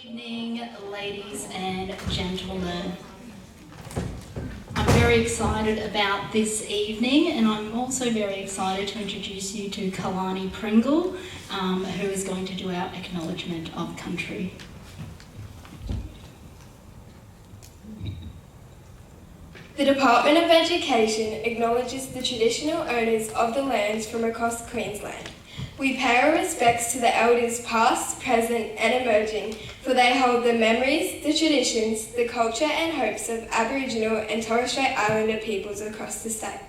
Evening, ladies and gentlemen. I'm very excited about this evening, and I'm also very excited to introduce you to Kalani Pringle, who is going to do our acknowledgement of country. The Department of Education acknowledges the traditional owners of the lands from across Queensland. We pay our respects to the elders past, present and emerging, for they hold the memories, the traditions, the culture and hopes of Aboriginal and Torres Strait Islander peoples across the state.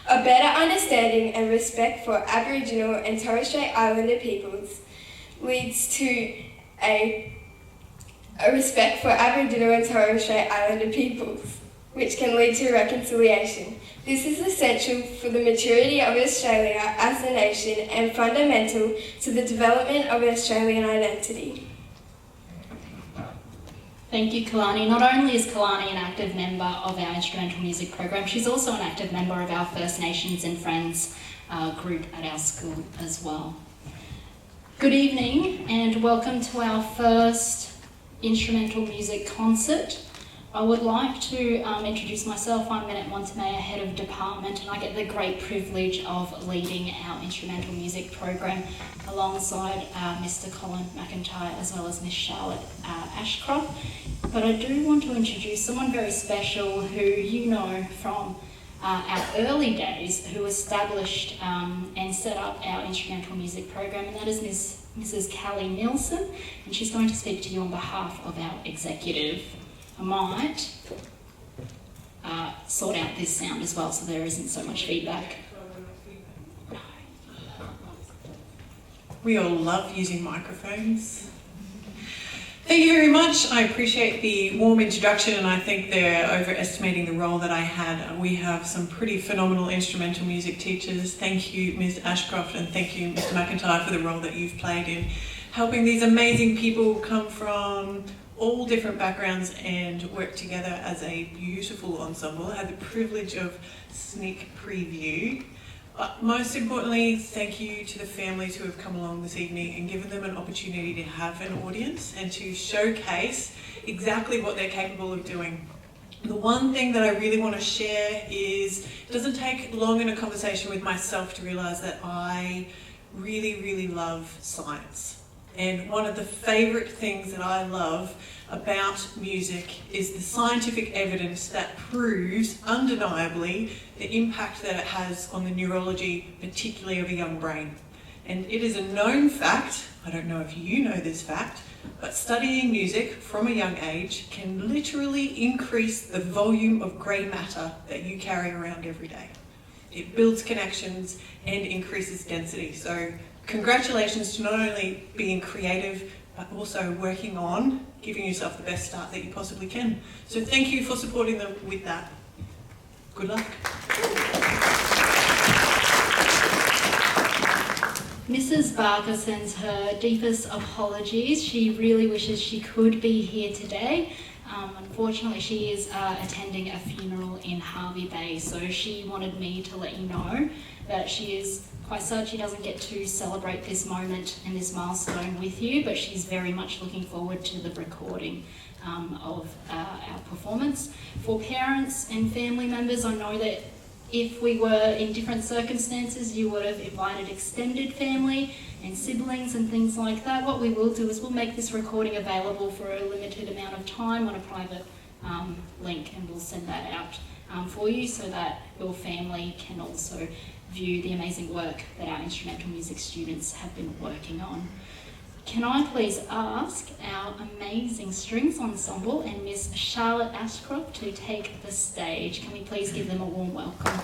A better understanding and respect for Aboriginal and Torres Strait Islander peoples leads to a respect for Aboriginal and Torres Strait Islander peoples, which can lead to reconciliation. This is essential for the maturity of Australia as a nation and fundamental to the development of Australian identity. Thank you, Kalani. Not only is Kalani an active member of our instrumental music program, she's also an active member of our First Nations and Friends group at our school as well. Good evening and welcome to our first instrumental music concert. I would like to introduce myself. I'm Minette Montemeyer, Head of Department, and I get the great privilege of leading our instrumental music program alongside Mr. Colin McIntyre as well as Miss Charlotte Ashcroft. But I do want to introduce someone very special who you know from our early days, who established and set up our instrumental music program, and that is Mrs. Callie Nielsen, and she's going to speak to you on behalf of our executive. I might sort out this sound as well so there isn't so much feedback. We all love using microphones. Thank you very much. I appreciate the warm introduction, and I think they're overestimating the role that I had. We have some pretty phenomenal instrumental music teachers. Thank you, Ms. Ashcroft, and thank you, Mr. McIntyre, for the role that you've played in helping these amazing people come from all different backgrounds and work together as a beautiful ensemble. I had the privilege of sneak preview. But most importantly, thank you to the families who have come along this evening and given them an opportunity to have an audience and to showcase exactly what they're capable of doing. The one thing that I really want to share is, it doesn't take long in a conversation with myself to realise that I really, really love science. And one of the favourite things that I love about music is the scientific evidence that proves undeniably the impact that it has on the neurology, particularly of a young brain. And it is a known fact, I don't know if you know this fact, but studying music from a young age can literally increase the volume of grey matter that you carry around every day. It builds connections and increases density. So congratulations to not only being creative, but also working on giving yourself the best start that you possibly can. So thank you for supporting them with that. Good luck. Mrs. Barker sends her deepest apologies. She really wishes she could be here today. Unfortunately, she is attending a funeral in Hervey Bay, so she wanted me to let you know that she is quite sad she doesn't get to celebrate this moment and this milestone with you, but she's very much looking forward to the recording of our performance. For parents and family members, I know that if we were in different circumstances, you would have invited extended family and siblings and things like that. What we will do is we'll make this recording available for a limited amount of time on a private link, and we'll send that out for you so that your family can also view the amazing work that our instrumental music students have been working on. Can I please ask our amazing strings ensemble and Miss Charlotte Ashcroft to take the stage? Can we please give them a warm welcome?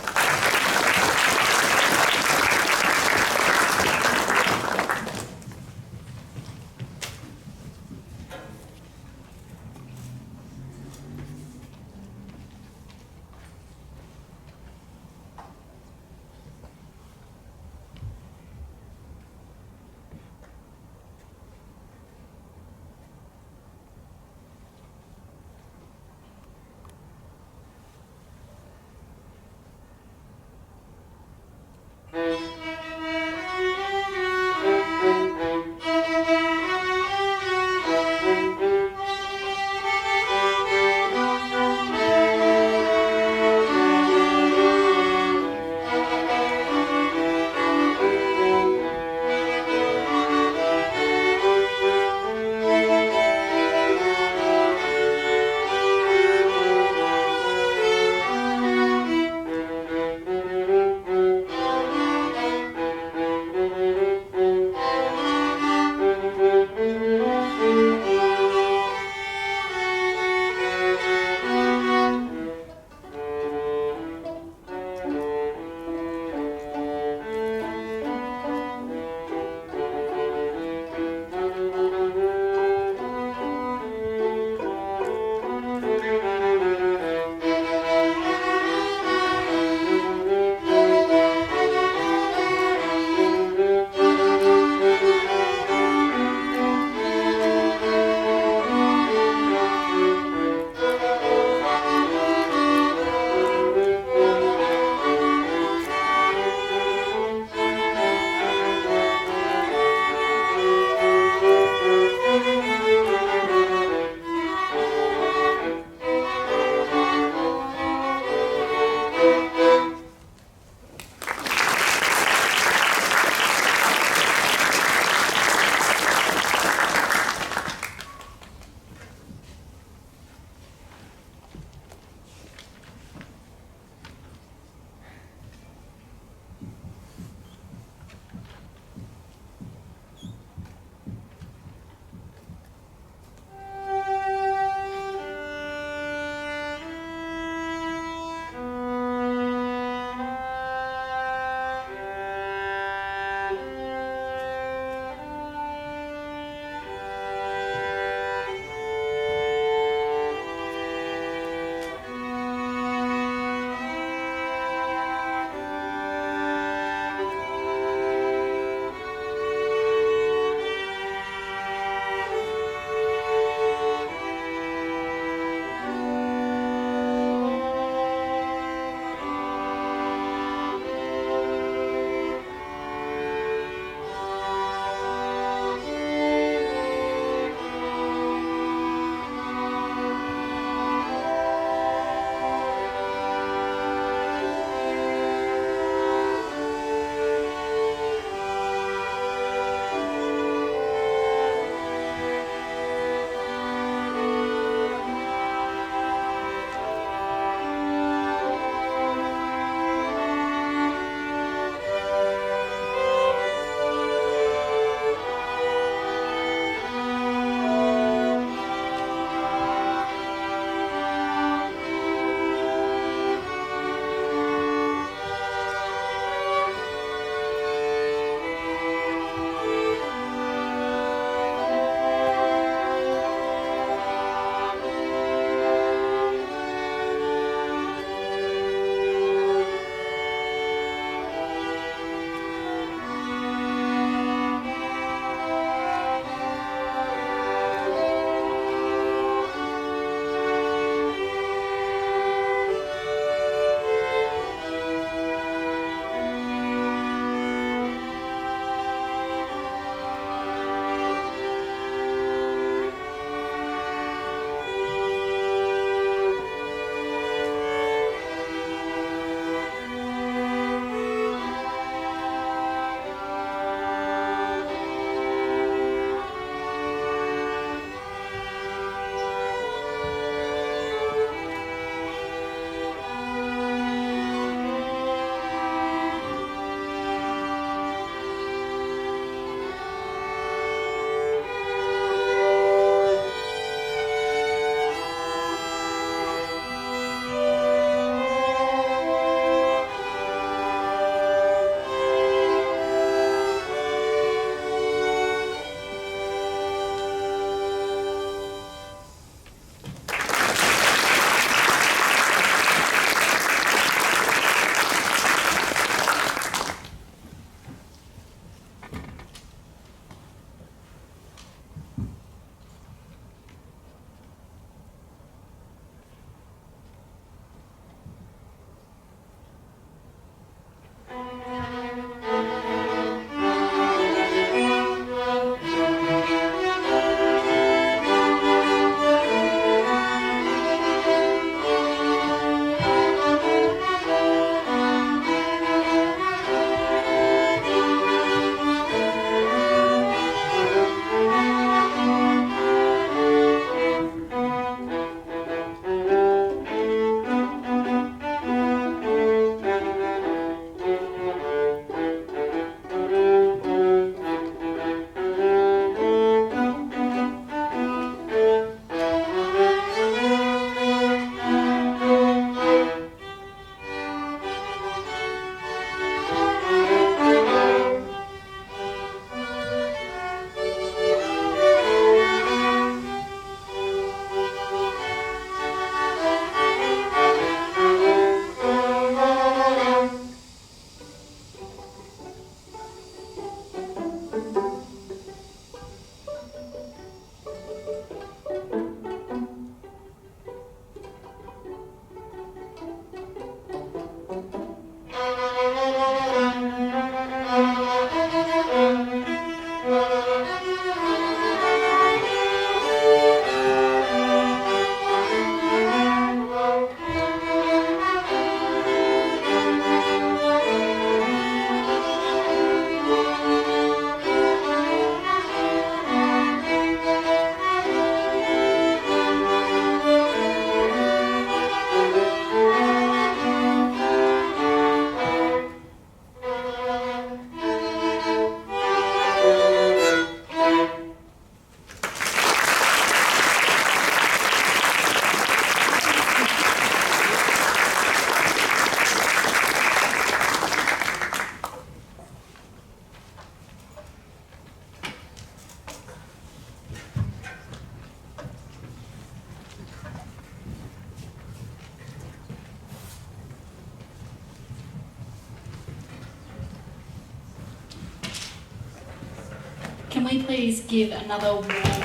Can we please give another warm applause?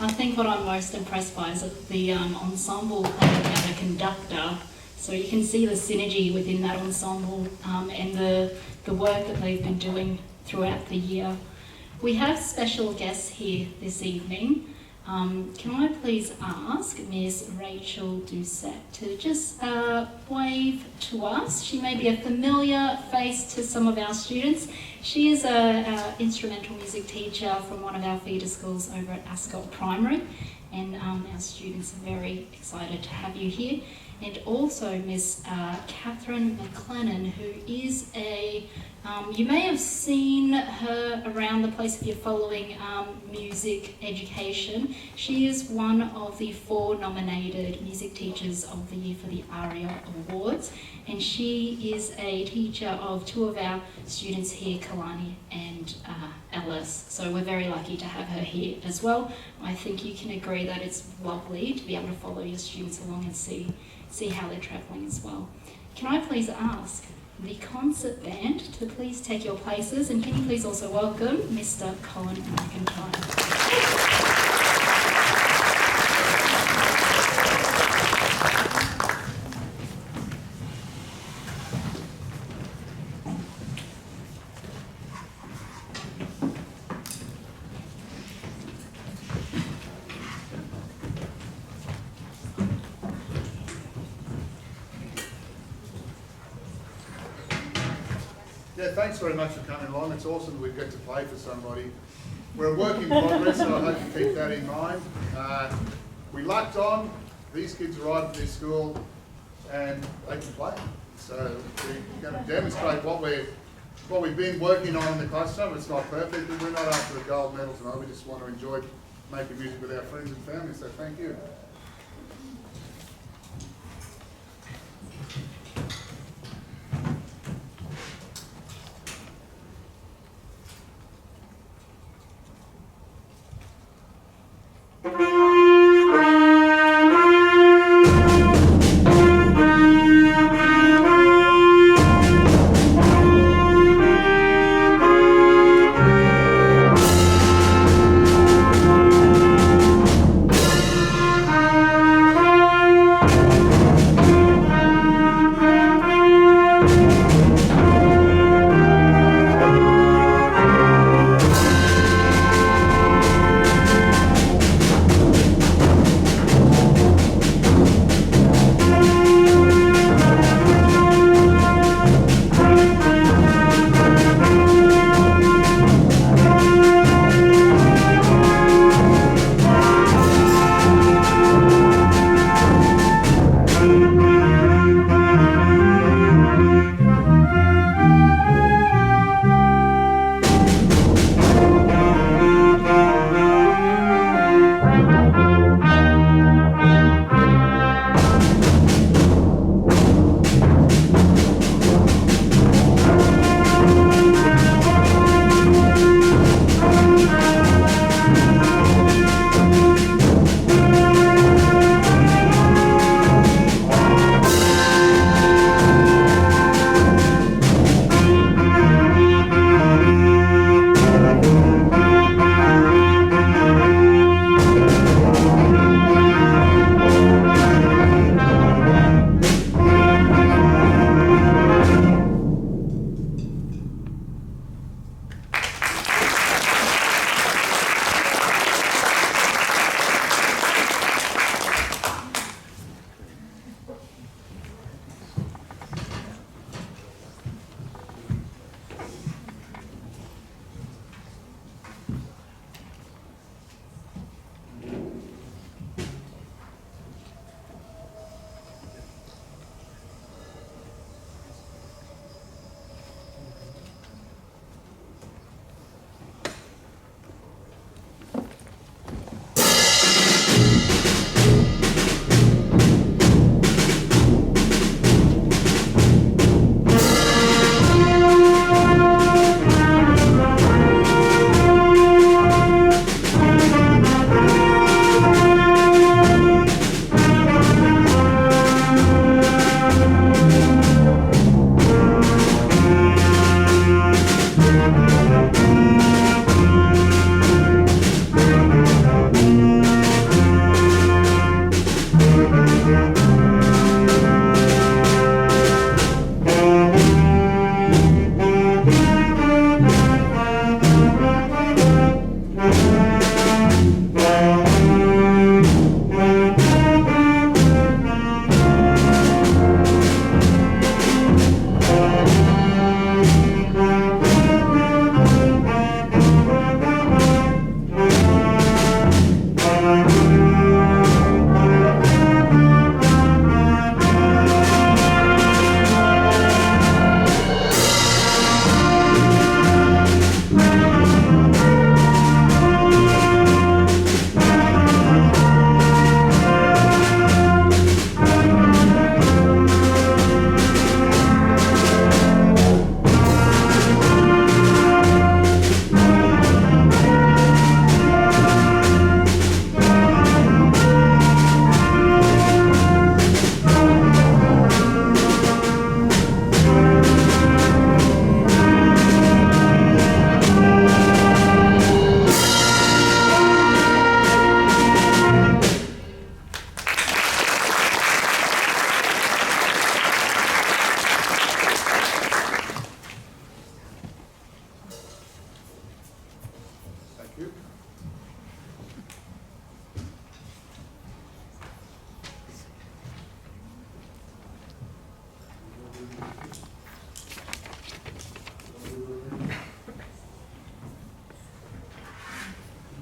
I think what I'm most impressed by is that the ensemble played out a conductor, so you can see the synergy within that ensemble and the work that they've been doing throughout the year. We have special guests here this evening. Can I please ask Ms. Rachel Doucette to just wave to us? She may be a familiar face to some of our students. She is an instrumental music teacher from one of our feeder schools over at Ascot Primary, and our students are very excited to have you here. And also Miss Kathryn McLennan, who is you may have seen her around the place if you're following music education. She is one of the 4 nominated Music Teachers of the Year for the ARIA Awards, and she is a teacher of 2 of our students here, Kalani and Ellis. So we're very lucky to have her here as well. I think you can agree that it's lovely to be able to follow your students along and see how they're travelling as well. Can I please ask the concert band to please take your places, and can you please also welcome Mr. Colin McIntyre. Yeah, thanks very much for coming along. It's awesome that we get to play for somebody. We're a work in progress, so I hope you keep that in mind. We lucked on. These kids arrived at this school and they can play. So we're going to demonstrate what we've been working on in the classroom. It's not perfect, but we're not after a gold medal tonight. We just want to enjoy making music with our friends and family. So thank you.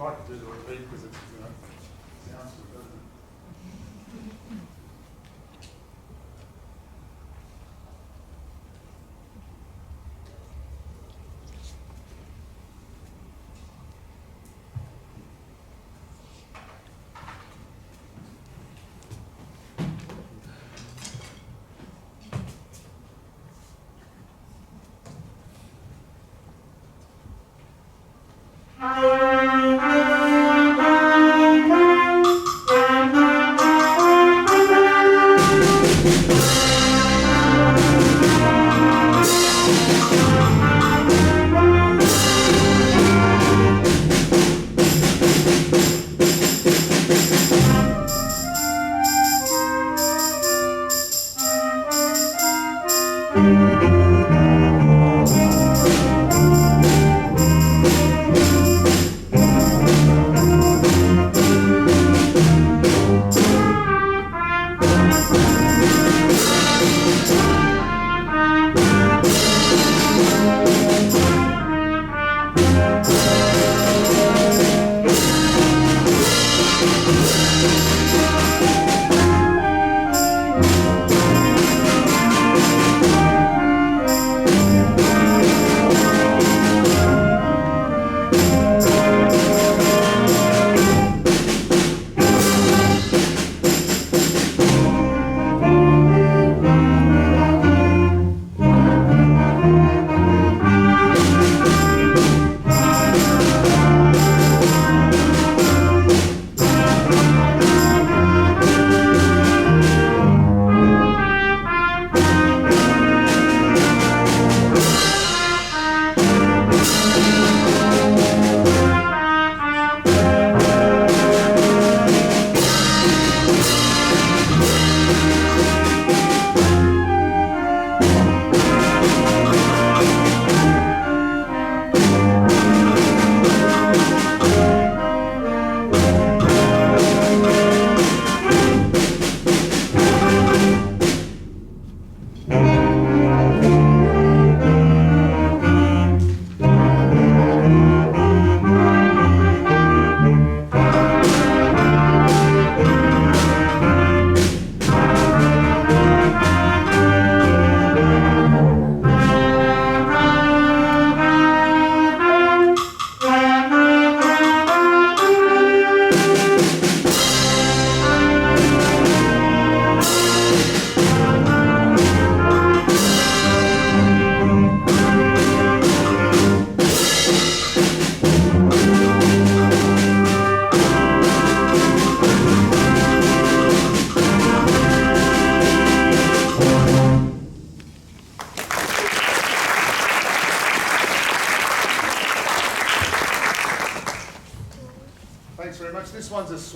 like to do the repeat because it's, sounds good, doesn't it?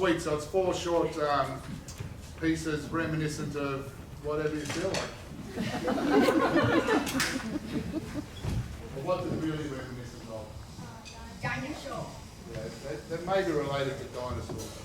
suite, so it's 4 short pieces reminiscent of whatever you feel like. Well, what's it really reminiscent of? Dinosaur. Yeah, that may be related to dinosaurs.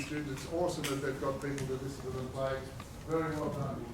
these students. It's awesome that they've got people to listen to them play. Very well done.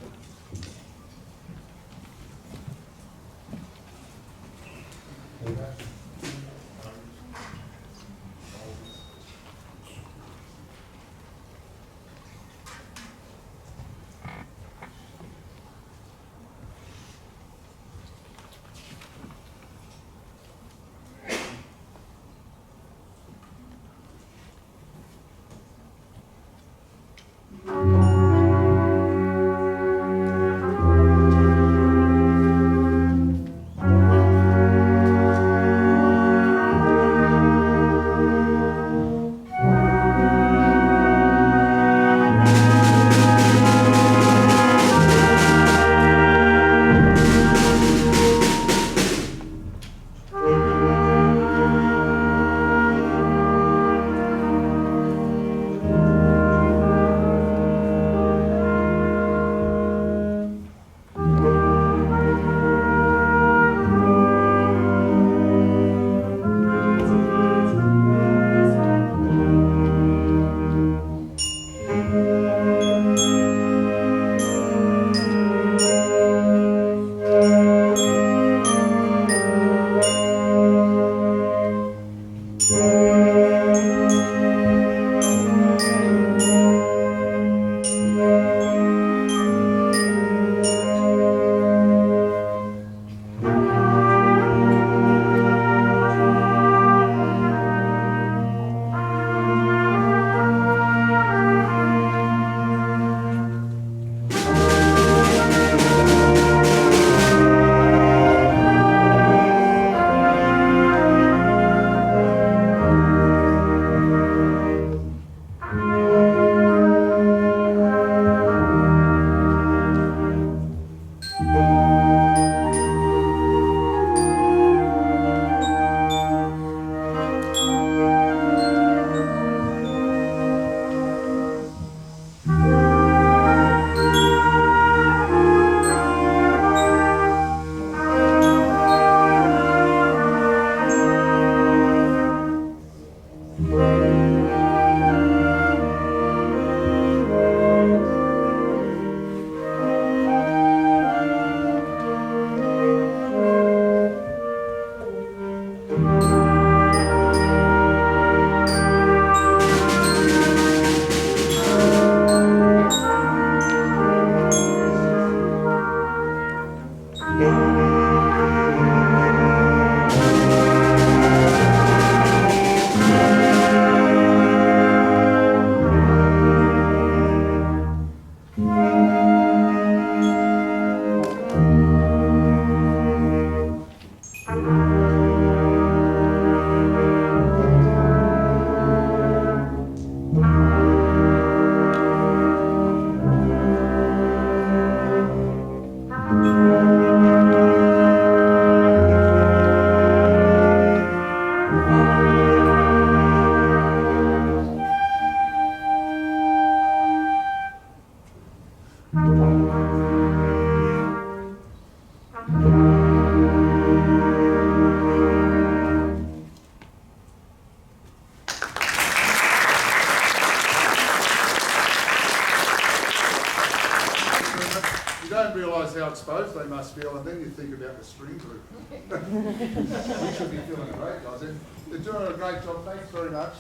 How exposed they must feel, and then you think about the string group. We should be feeling great, guys. They're doing a great job. Thanks very much.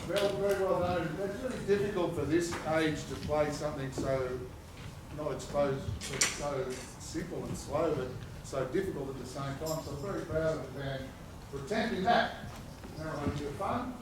Very well done. It's really difficult for this age to play something so not exposed, but so simple and slow, but so difficult at the same time. So I'm very proud of the band for attempting that. Now we're having a bit of fun.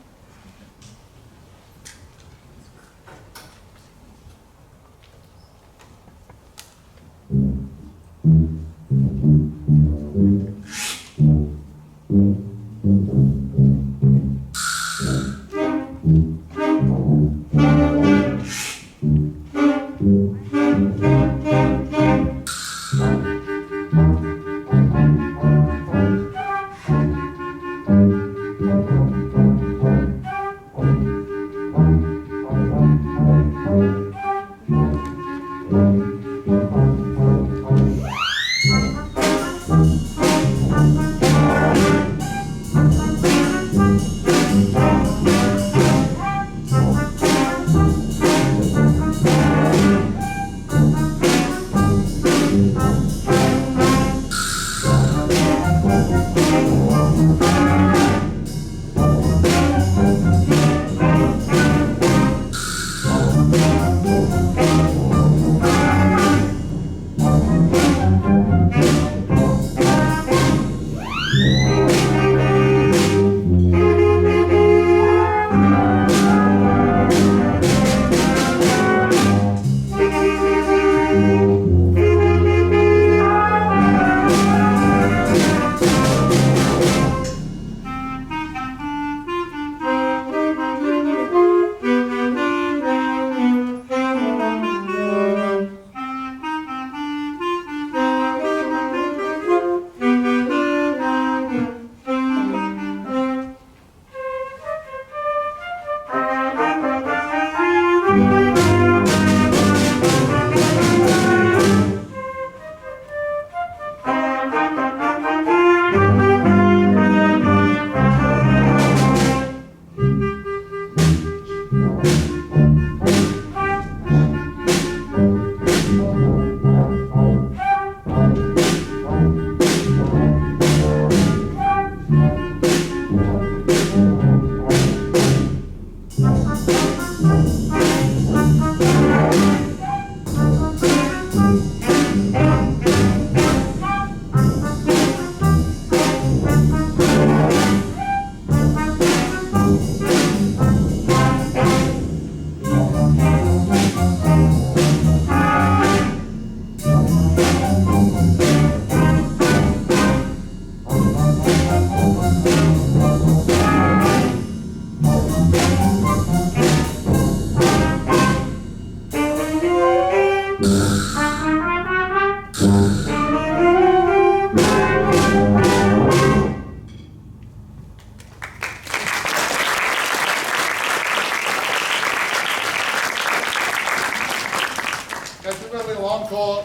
Encore,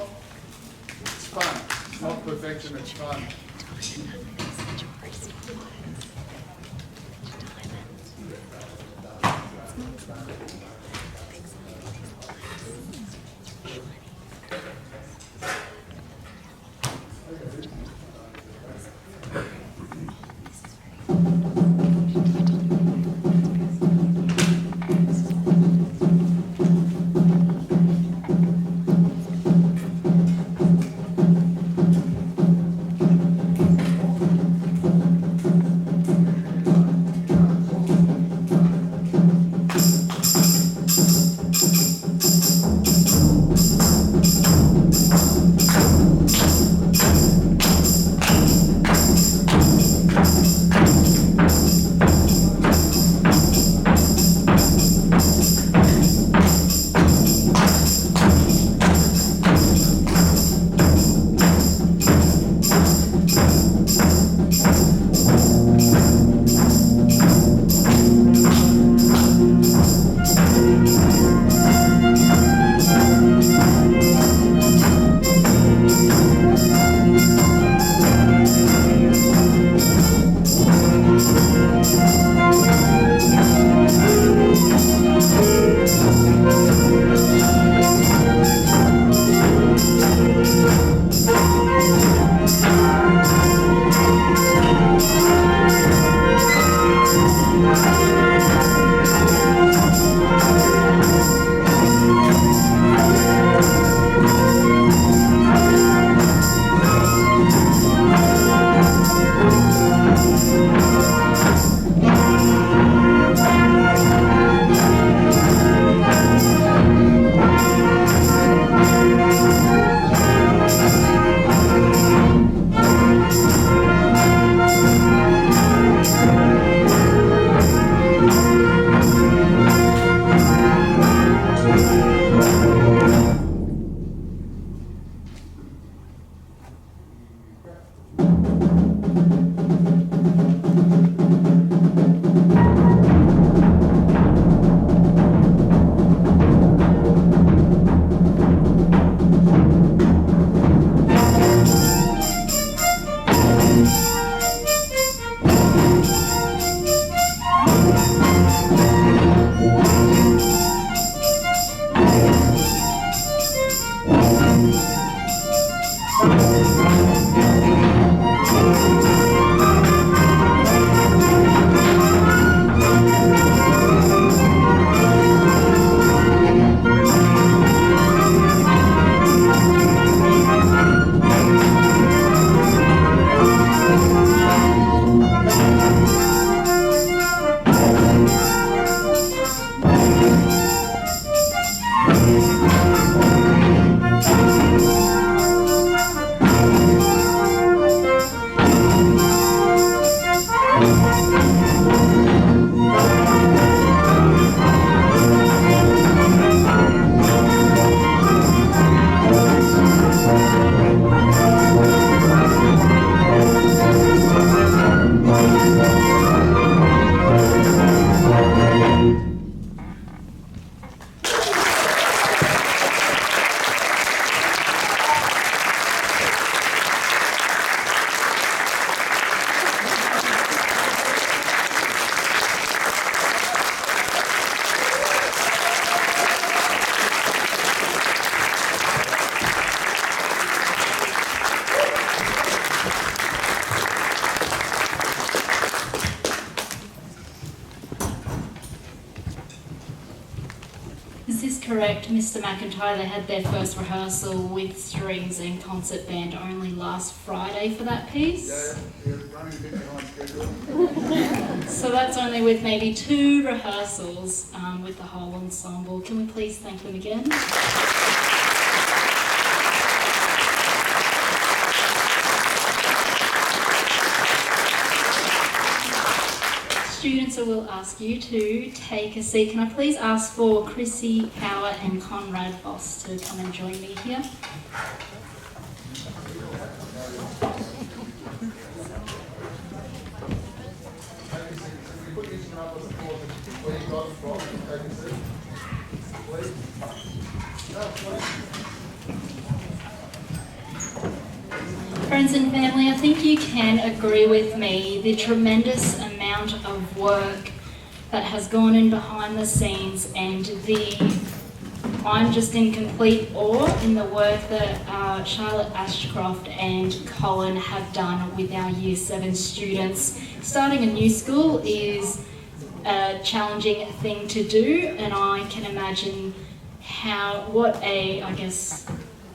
it's fun. It's not perfection, it's fun. Is this correct, Mr. McIntyre? They had their first rehearsal with strings and concert band only last Friday for that piece? Yeah, running a bit behind schedule. So that's only with maybe 2 rehearsals with the whole ensemble. Can we please thank them again? Students, I will ask you to take a seat. Can I please ask for Chrissy Power and Conrad Voss to come and join me here? Friends and family, I think you can agree with me the tremendous amount of work that has gone in behind the scenes, and I'm just in complete awe in the work that Charlotte Ashcroft and Colin have done with our Year 7 students. Starting a new school is a challenging thing to do, and I can imagine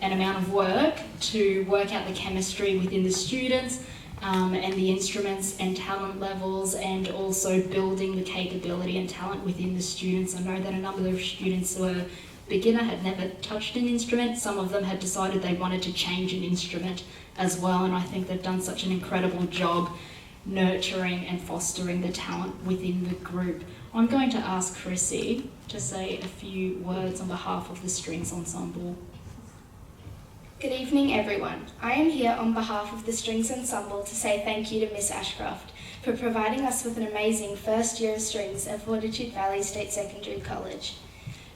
an amount of work to work out the chemistry within the students and the instruments and talent levels, and also building the capability and talent within the students. I know that a number of students were beginner, had never touched an instrument. Some of them had decided they wanted to change an instrument as well, and I think they've done such an incredible job nurturing and fostering the talent within the group. I'm going to ask Chrissy to say a few words on behalf of the Strings Ensemble. Good evening, everyone. I am here on behalf of the Strings Ensemble to say thank you to Miss Ashcroft for providing us with an amazing first year of strings at Fortitude Valley State Secondary College.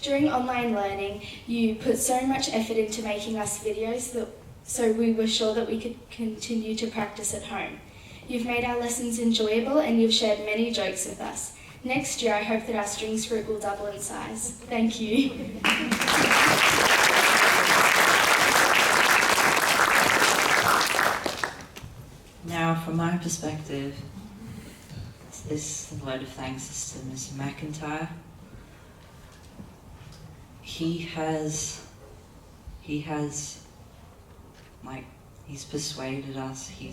During online learning, you put so much effort into making us videos so we were sure that we could continue to practice at home. You've made our lessons enjoyable and you've shared many jokes with us. Next year, I hope that our strings group will double in size. Thank you. Now, from my perspective, this word of thanks is to Mr. McIntyre. He's persuaded us, he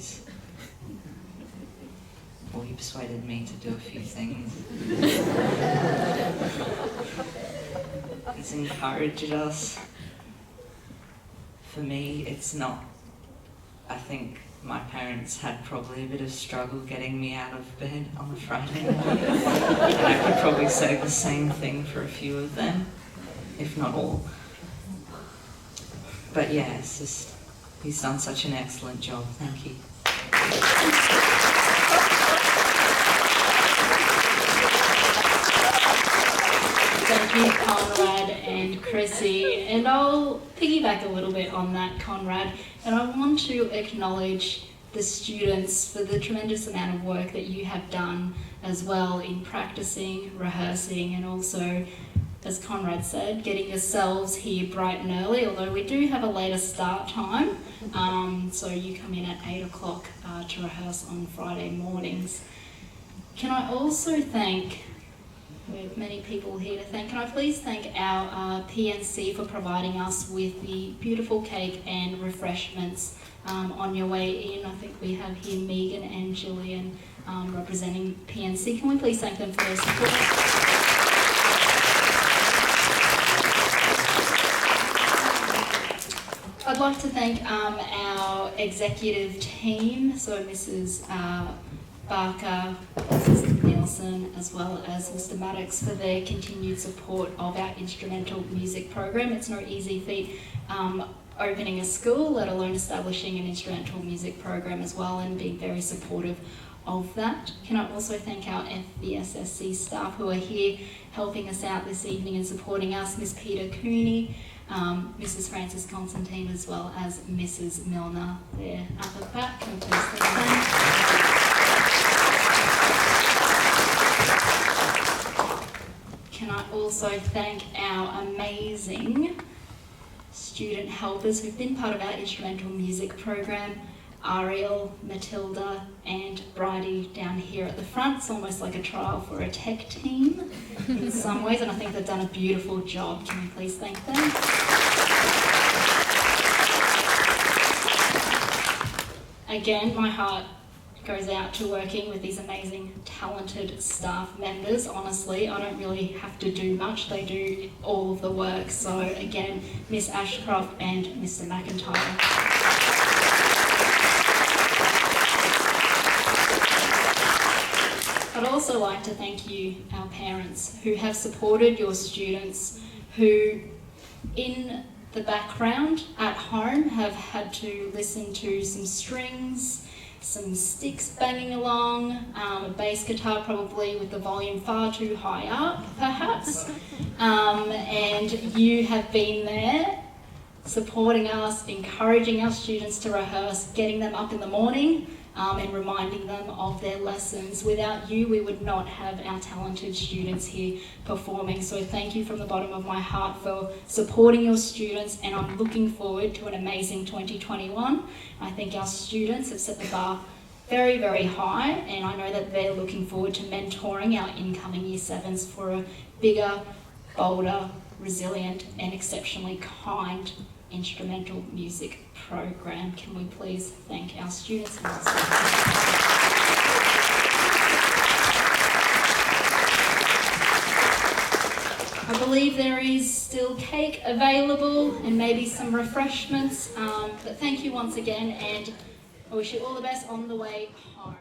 persuaded me to do a few things. He's encouraged us. For me, it's not, I think my parents had probably a bit of struggle getting me out of bed on a Friday morning. And I could probably say the same thing for a few of them, if not all. But yeah, it's just, he's done such an excellent job. Thank you. Thank you, Conrad and Chrissy. And I'll piggyback a little bit on that, Conrad. And I want to acknowledge the students for the tremendous amount of work that you have done as well in practicing, rehearsing, and also, as Conrad said, getting yourselves here bright and early, although we do have a later start time. So you come in at 8 o'clock to rehearse on Friday mornings. Can I also thank, we have many people here to thank, can I please thank our PNC for providing us with the beautiful cake and refreshments on your way in. I think we have here Megan and Gillian representing PNC. Can we please thank them for their support? I'd like to thank our executive team, so Mrs. Barker, Mrs. Nielsen, as well as Mr. Maddox, for their continued support of our instrumental music program. It's no easy feat opening a school, let alone establishing an instrumental music program as well, and being very supportive of that. Can I also thank our FBSSC staff who are here helping us out this evening and supporting us, Miss Peter Cooney, Mrs. Frances Constantine, as well as Mrs. Milner there at the back. Can I please thank them? Can I also thank our amazing student helpers who've been part of our instrumental music program. Ariel, Matilda and Bridie down here at the front. It's almost like a trial for a tech team in some ways, and I think they've done a beautiful job. Can we please thank them? Again, my heart goes out to working with these amazing, talented staff members. Honestly, I don't really have to do much. They do all of the work. So again, Miss Ashcroft and Mr. McIntyre. I'd also like to thank you, our parents, who have supported your students, who in the background at home have had to listen to some strings, some sticks banging along, a bass guitar probably with the volume far too high up, perhaps, and you have been there supporting us, encouraging our students to rehearse, getting them up in the morning, and reminding them of their lessons. Without you, we would not have our talented students here performing. So thank you from the bottom of my heart for supporting your students, and I'm looking forward to an amazing 2021. I think our students have set the bar very, very high, and I know that they're looking forward to mentoring our incoming Year 7s for a bigger, bolder, resilient and exceptionally kind instrumental music program. Can we please thank our students? I believe there is still cake available and maybe some refreshments, but thank you once again, and I wish you all the best on the way home.